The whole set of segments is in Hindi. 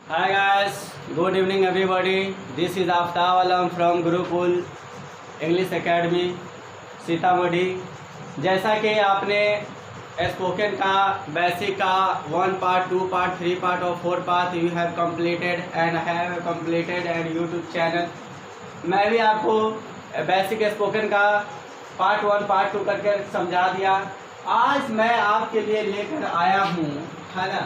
Hi guys, good evening everybody. This is Aftab Alam from Gurukul English Academy Sitamarhi. जैसा कि आपने स्पोकन का बेसिक का 1 पार्ट 2 पार्ट 3 पार्ट और 4 part you have completed and YouTube channel. मैं भी आपको बेसिक स्पोकन का पार्ट 1 पार्ट 2 करके समझा दिया। आज मैं आपके लिए लेकर आया हूँ, है ना,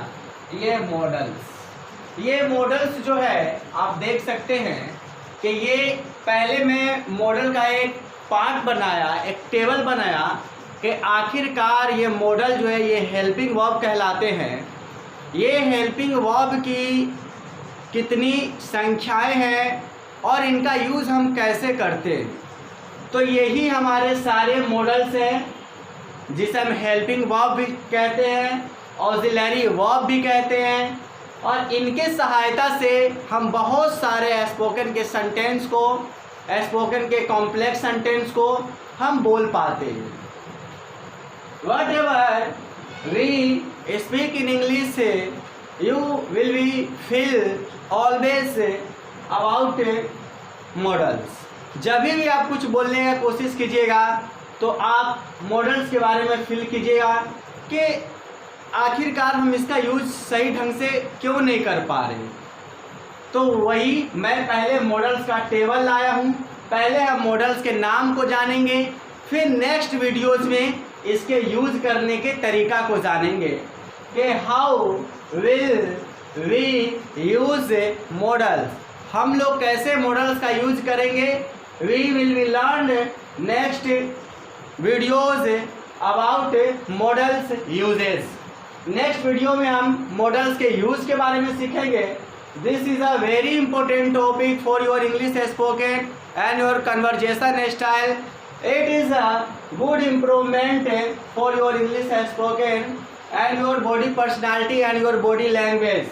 ये मॉडल्स जो है आप देख सकते हैं कि ये पहले मैं मॉडल का एक पार्ट बनाया, एक टेबल बनाया कि आखिरकार ये मॉडल जो है ये हेल्पिंग वर्ब कहलाते हैं। ये हेल्पिंग वर्ब की कितनी संख्याएं हैं और इनका यूज़ हम कैसे करते हैं। तो यही हमारे सारे मॉडल्स हैं जिसे हम हेल्पिंग वर्ब भी कहते हैं, ऑक्सिलरी वर्ब भी कहते हैं, और इनके सहायता से हम बहुत सारे स्पोकन के सेंटेंस को, स्पोकन के कॉम्प्लेक्स सेंटेंस को हम बोल पाते हैं। Whatever we speak in English, you will be feel always about models। जब भी आप कुछ बोलने का कोशिश कीजिएगा तो आप मॉडल्स के बारे में फील कीजिएगा कि आखिरकार हम इसका यूज सही ढंग से क्यों नहीं कर पा रहे। तो वही मैं पहले मॉडल्स का टेबल लाया हूँ। पहले हम मॉडल्स के नाम को जानेंगे, फिर नेक्स्ट वीडियोस में इसके यूज करने के तरीका को जानेंगे कि how will we use models. हम लोग कैसे मॉडल्स का यूज करेंगे। We will be learn next videos about models uses. Next video में हम मॉडल्स के यूज के बारे में सीखेंगे। This is a very important topic for your English spoken and your conversation style. It is a good improvement for your English spoken and your body personality and your body language.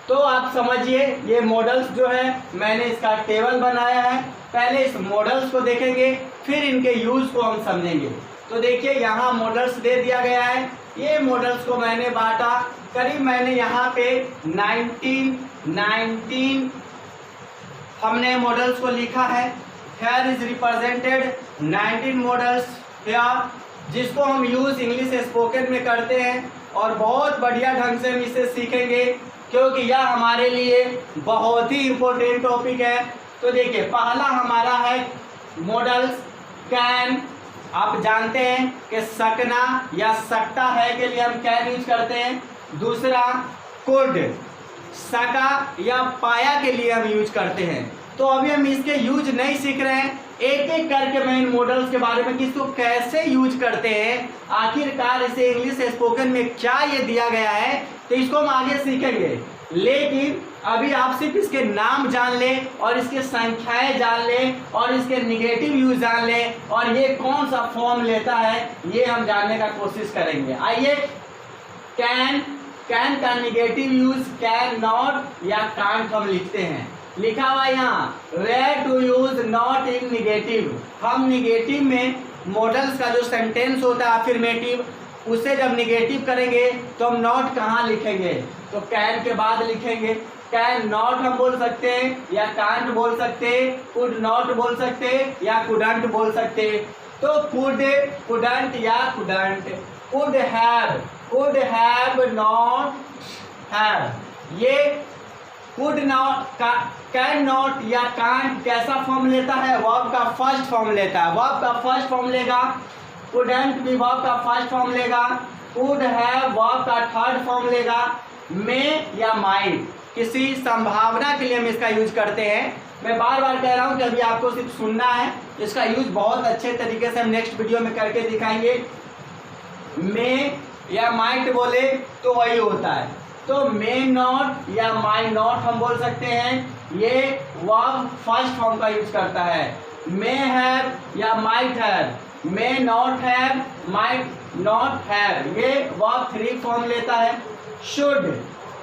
तो आप समझिए, ये मॉडल्स जो है मैंने इसका टेबल बनाया है। पहले इस मॉडल्स को देखेंगे, फिर इनके यूज को हम समझेंगे। तो देखिए यहाँ मॉडल्स दे दिया गया है। ये मॉडल्स को मैंने बांटा, करीब मैंने यहाँ पे 19 हमने मॉडल्स को लिखा है। Here is represented 19 models here, जिसको हम यूज इंग्लिश स्पोकन में करते हैं और बहुत बढ़िया ढंग से हम इसे सीखेंगे क्योंकि यह हमारे लिए बहुत ही इम्पोर्टेंट टॉपिक है। तो देखिए पहला हमारा है मॉडल्स कैन। आप जानते हैं कि सकना या सकता है के लिए हम कैन यूज करते हैं। दूसरा कुड, सका या पाया के लिए हम यूज करते हैं। तो अभी हम इसके यूज नहीं सीख रहे हैं, एक एक करके मैं इन मॉडल्स के बारे में किसको कैसे यूज करते हैं, आखिरकार इसे इंग्लिश स्पोकन में क्या ये दिया गया है, तो इसको हम आगे सीखेंगे। लेकिन अभी आप सिर्फ इसके नाम जान लें और इसके संख्याएं जान लें और इसके निगेटिव यूज जान लें और ये कौन सा फॉर्म लेता है ये हम जानने का कोशिश करेंगे। आइए, कैन का निगेटिव यूज कैन नॉट या कांट हम लिखते हैं। लिखा हुआ यहाँ where to use not in negative. हम निगेटिव में मॉडल्स का जो सेंटेंस होता है अफर्मेटिव, उसे जब निगेटिव करेंगे तो हम नॉट कहाँ लिखेंगे, तो कैन के बाद लिखेंगे। कैन नॉट हम बोल सकते हैं या कांट बोल सकते हैं, कुड नॉट बोल सकते हैं या कुडंट बोल सकते हैं। तो कुड, कुडंट या couldn't. Could have not have. ये कुड नॉट कैन नॉट या कांट कैसा फॉर्म लेता है, वर्ब का फर्स्ट फॉर्म लेता है। वर्ब का फर्स्ट फॉर्म लेगा। कुडंट भी वर्ब का फर्स्ट फॉर्म लेगा। कुड हैव वर्ब का थर्ड फॉर्म लेगा। मे या माइट किसी संभावना के लिए हम इसका यूज करते हैं। मैं बार बार कह रहा हूं कि अभी आपको सिर्फ सुनना है, इसका यूज बहुत अच्छे तरीके से हम नेक्स्ट वीडियो में करके दिखाएंगे। मे या माइट बोले तो वही होता है। तो मे नॉट या माई नॉट हम बोल सकते हैं, ये वर्ब फर्स्ट फॉर्म का यूज करता है। मे हैव या might have, may not have, might not have, ये वर्ब 3 फॉर्म लेता है। शुड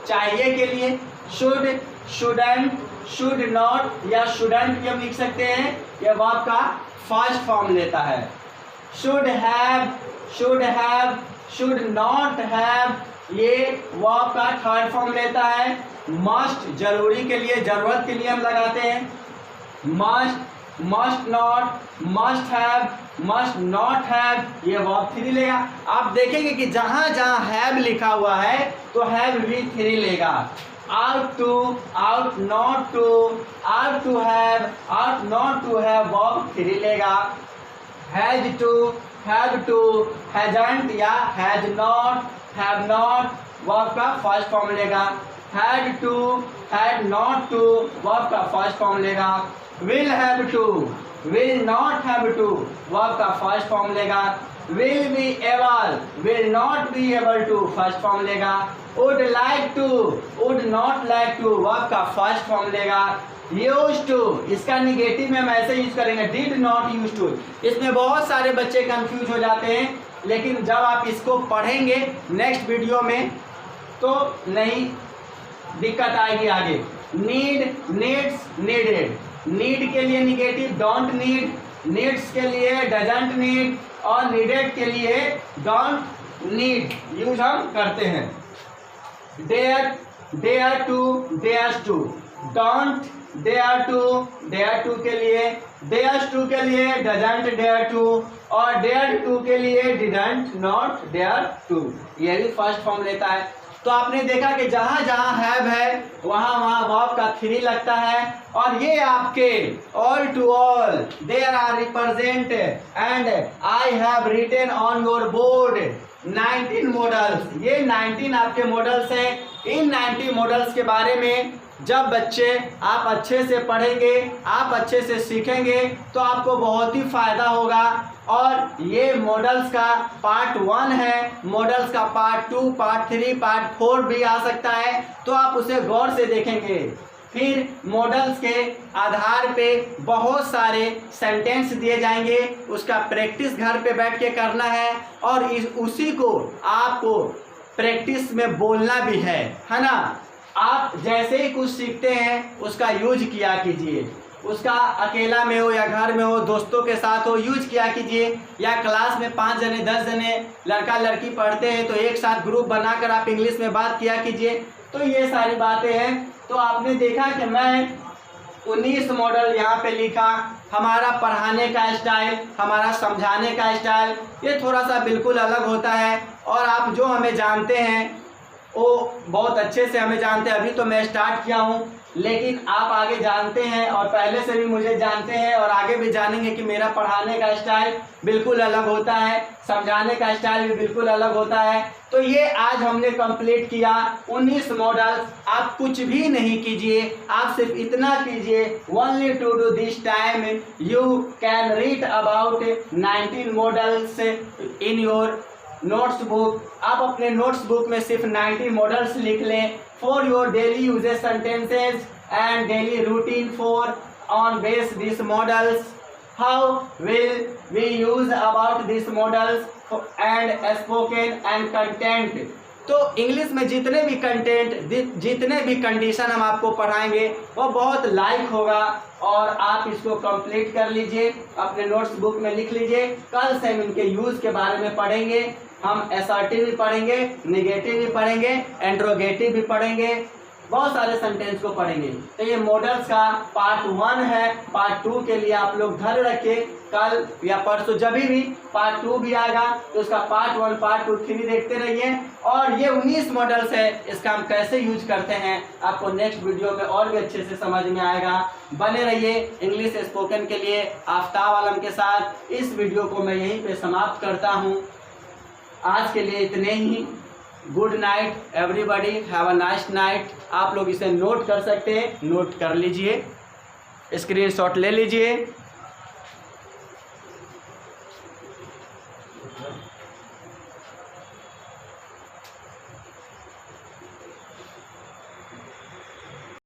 चाहिए के लिए शुड, शुडंट, शुड नॉट या शुडंट भी हम लिख सकते हैं, यह वर्ब का फर्स्ट फॉर्म लेता है। Should have, should not have, ये वर्ब का थर्ड फॉर्म लेता है। मस्ट जरूरी के लिए, जरूरत के लिए हम लगाते हैं। Must, must not, must have, must not have, ये वर्ब 3 लेगा। आप देखेंगे कि जहां जहां हैव लिखा हुआ है तो हैव भी 3 लेगा। ought to, ought not to, ought to have, ought not to have verb 3 लेगा। has to, have to, hasn't या has not, have not verb का फर्स्ट फॉर्म लेगा। had to, had not to verb का फर्स्ट फॉर्म लेगा। will have to, will not have to verb का फर्स्ट फॉर्म लेगा। will be able, will not be able to first form लेगा। would like to, would not like to verb का फर्स्ट फॉर्म लेगा। used to, इसका निगेटिव में हम ऐसे यूज करेंगे, did not used to। इसमें बहुत सारे बच्चे कंफ्यूज हो जाते हैं, लेकिन जब आप इसको पढ़ेंगे नेक्स्ट वीडियो में तो नहीं दिक्कत आएगी आगे। नीड, नीड्स, नीडेड, नीड के लिए निगेटिव डोंट नीड, नीड्स के लिए डजंट नीड और नीडेड के लिए डोंट नीड यूज हम करते हैं। Dare, dare to, dares to, don't dare to, dare to के लिए, डेयर्स टू के लिए डजंट डेयर टू और डेयर टू के लिए डिडंट नॉट डेयर टू, ये भी फर्स्ट फॉर्म लेता है। तो आपने देखा कि जहां जहां हैव है वहां वहां वर्ब का 3 लगता है। और ये आपके all to all, there are represent and I have written on your board 19 models. ये 19 आपके मॉडल्स हैं। इन 90 मॉडल्स के बारे में जब बच्चे आप अच्छे से पढ़ेंगे, आप अच्छे से सीखेंगे तो आपको बहुत ही फायदा होगा। और ये मॉडल्स का पार्ट 1 है, मॉडल्स का पार्ट 2, पार्ट 3, पार्ट 4 भी आ सकता है, तो आप उसे गौर से देखेंगे। फिर मॉडल्स के आधार पे बहुत सारे सेंटेंस दिए जाएंगे, उसका प्रैक्टिस घर पे बैठ के करना है और उसी को आपको प्रैक्टिस में बोलना भी है ना। आप जैसे ही कुछ सीखते हैं उसका यूज किया कीजिए, उसका अकेला में हो या घर में हो, दोस्तों के साथ हो, यूज किया कीजिए। या क्लास में 5 जने 10 जने लड़का लड़की पढ़ते हैं तो एक साथ ग्रुप बनाकर आप इंग्लिश में बात किया कीजिए। तो ये सारी बातें हैं। तो आपने देखा कि मैं 19 मॉडल यहाँ पे लिखा। हमारा पढ़ाने का स्टाइल, हमारा समझाने का स्टाइल ये थोड़ा सा बिल्कुल अलग होता है। और आप जो हमें जानते हैं वो बहुत अच्छे से हमें जानते हैं। अभी तो मैं स्टार्ट किया हूँ, लेकिन आप आगे जानते हैं और पहले से भी मुझे जानते हैं और आगे भी जानेंगे कि मेरा पढ़ाने का स्टाइल बिल्कुल अलग होता है, समझाने का स्टाइल भी बिल्कुल अलग होता है। तो ये आज हमने कंप्लीट किया 19 मॉडल्स। आप कुछ भी नहीं कीजिए, आप सिर्फ इतना कीजिए, only to do this time you can read about 19 models in your notes book. आप अपने नोट्स बुक में सिर्फ 90 मॉडल्स लिख लें for your daily uses sentences and daily routine for on base this models. How will we use about this models and spoken and content. तो इंग्लिश में जितने भी कंटेंट, जितने भी कंडीशन हम आपको पढ़ाएंगे वो बहुत लाइक होगा और आप इसको कंप्लीट कर लीजिए, अपने नोट्स बुक में लिख लीजिए। कल से हम इनके यूज के बारे में पढ़ेंगे। हम असर्टिव भी पढ़ेंगे, निगेटिव भी पढ़ेंगे, इंट्रोगेटिव भी पढ़ेंगे, बहुत सारे सेंटेंस को पढ़ेंगे। तो ये मॉडल्स का पार्ट 1 है। पार्ट 2 के लिए आप लोग धैर्य रखिए, कल या परसों जब भी पार्ट 2 भी आएगा तो उसका पार्ट 1, पार्ट 2, 3 देखते रहिए। और ये 19 मॉडल्स है, इसका हम कैसे यूज करते हैं आपको नेक्स्ट वीडियो में और भी अच्छे से समझ में आएगा। बने रहिए इंग्लिश स्पोकन के लिए आफ्ताब आलम के साथ। इस वीडियो को मैं यहीं पे समाप्त करता हूँ। आज के लिए इतने ही। Good night everybody, have a nice night. आप लोग इसे नोट कर सकते हैं, नोट कर लीजिए, स्क्रीनशॉट ले लीजिए।